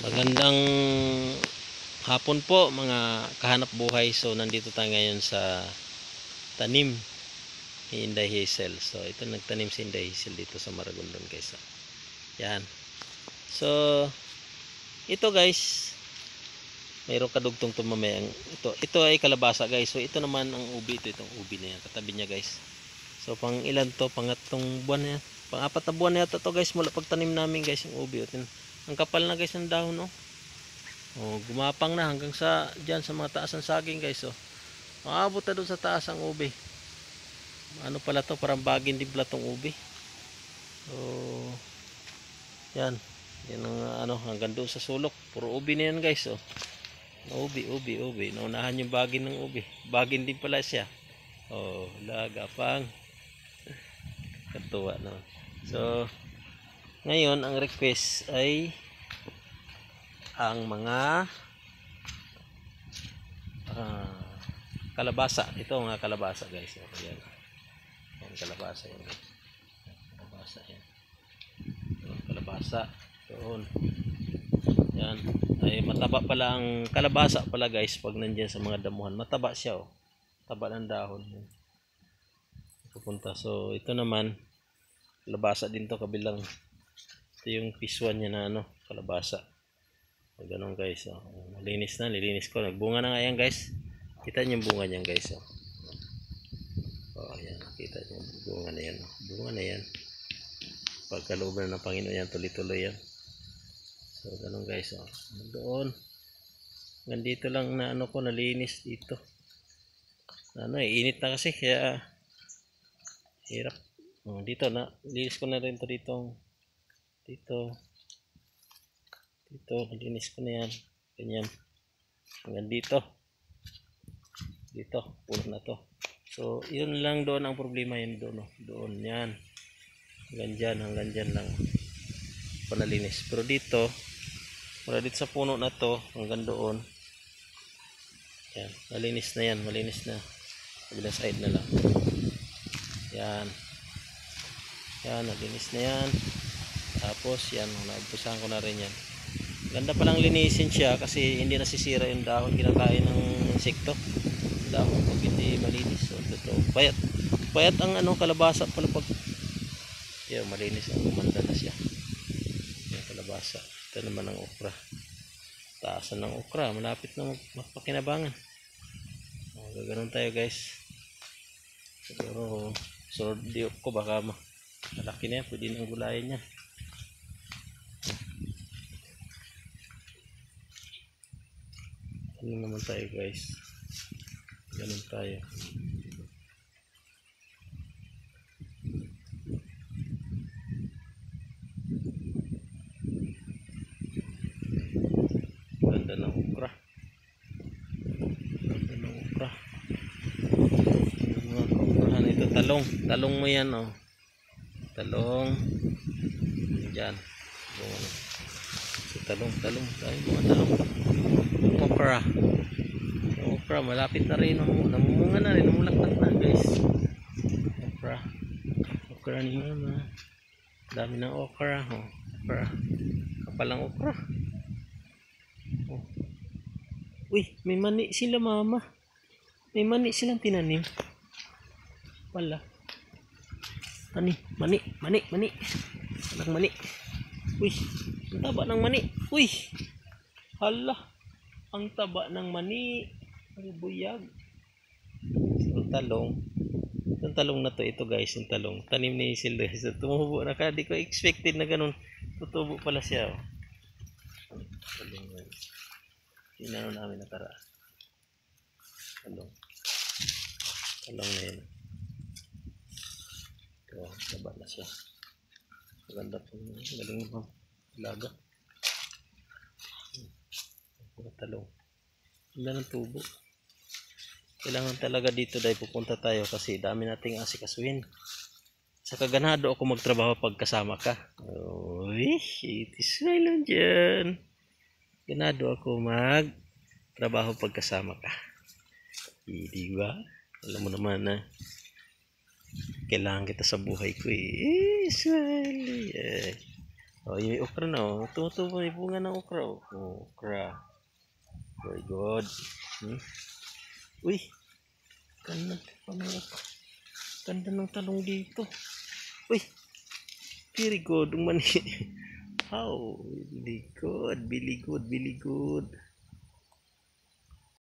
Magandang hapon po mga kahanap buhay. So nandito tayo ngayon sa tanim ni Inday Hazel. So ito nagtanim si Inday Hazel dito sa Maragondon guys. Yan. So ito guys, mayroong kadugtong to mamayang ito ay kalabasa guys. So ito naman ang ubi, itong ubi na yan katabi niya guys. So pang ilan to, pangatlong buwan na yan, pang-apat na buwan na yata to guys mula pagtanim namin guys yung ubi. Ang kapal na guys ng dahon, no? Oh, gumapang na hanggang sa diyan sa mga taas ng saging guys. Oh. Maabot na doon sa taas ang ubi. Ano pala to, parang bagin din pala tong ubi. So yan. Yan ang ano, hanggang doon sa sulok. Puro ubi na yan guys. Oh. Ubi. Naunahan yung bagin ng ubi. Bagin din pala siya. Oh, lagapang. Katuwa no. So ngayon ang request ay ang mga kalabasa. Ito mga kalabasa guys. Ayan. Ang kalabasa yan. Kalabasa yan. Kalabasa. Doon. Yan. Ay mataba pala ang kalabasa pala guys pag nandiyan sa mga damuhan. Mataba siya oh. Taba ng dahon. Pupunta. So ito naman kalabasa din to kabilang. Ito yung piswan niya na ano, kalabasa. So, ganun guys. Oh. Malinis na, lilinis ko. Nagbunga na nga yan guys. Kita niyo yung bunga niyan guys. Oh. Oh, ayan. Kita niyo yung bunga na yan. Bunga na yan. Pagkalooban na ng Panginoon yan, tuloy-tuloy yan. So, ganun guys. Oh. Doon. Nandito lang na ano ko, nalinis dito. Ano init na kasi, kaya hirap. Oh, dito na, linis ko na rin to dito. Dito, nalinis ko na yan, ganyan, hanggang dito, puno na to. So yun lang doon ang problema, yun doon, doon yan, hanggang dyan lang panalinis. Pero dito, mula dito sa puno na to hanggang doon, yan, malinis na, kabilang side na lang, yan, nalinis na yan. Tapos yan, naumpisahan ko na rin yan. Ganda palang linisin siya kasi hindi nasisira yung dahon, kinakain ng insekto dahon pag hindi malinis. So ito, payat ang ano, kalabasa pala pag yan, malinis ang umanda na siya yung kalabasa. Ito naman ang okra, taasan ng okra, malapit na magpakinabangan. Gaganon tayo guys. Siguro sunod diop ko baka malaki na yan, pwede nang gulayan niya. Ano naman tayo guys, ganun tayo. Ganda ng okra, mga kaokrahan. Ito talong mo yan oh, talong dyan. So, talong tayo mga talong. Okra malapit na rin, namumunga na rin, namulaklak na guys. Okra ni mama, dami ng okra. Kapalang okra. Uy, may mani sila mama, may mani silang tinanim wala. Mani. Walang mani. Uy, ang taba ng mani. Uy, hala, ang taba ng mani. Ang buyag. So, yung talong na to, ito guys, yung talong tanim ni Hazel. So, tumubo na ka, di ko expected na ganun. Tutubo pala siya oh. Talong guys, tinano namin nakaraan. Talong na yun. Ito, taba na siya. Maganda po, galing mo laga. Talong, ganda ng tubo. Kailangan talaga dito dahil pupunta tayo kasi dami nating asikasuhin. Sa kaganado ako magtrabaho pag kasama ka. Uy, itis na lang dyan. Ganado ako magtrabaho pag kasama ka. Di ba? Alam mo naman na kailangan kita sa buhay ko eh. Swali. Oh, yung okra na oh. Tumutubo may bunga ng okra oh. Oh, okra. Very good. Hmm? Uy, ganda pa ng ganda ng talong dito. Uy, very good. Mani. How? Really good, really good, really good.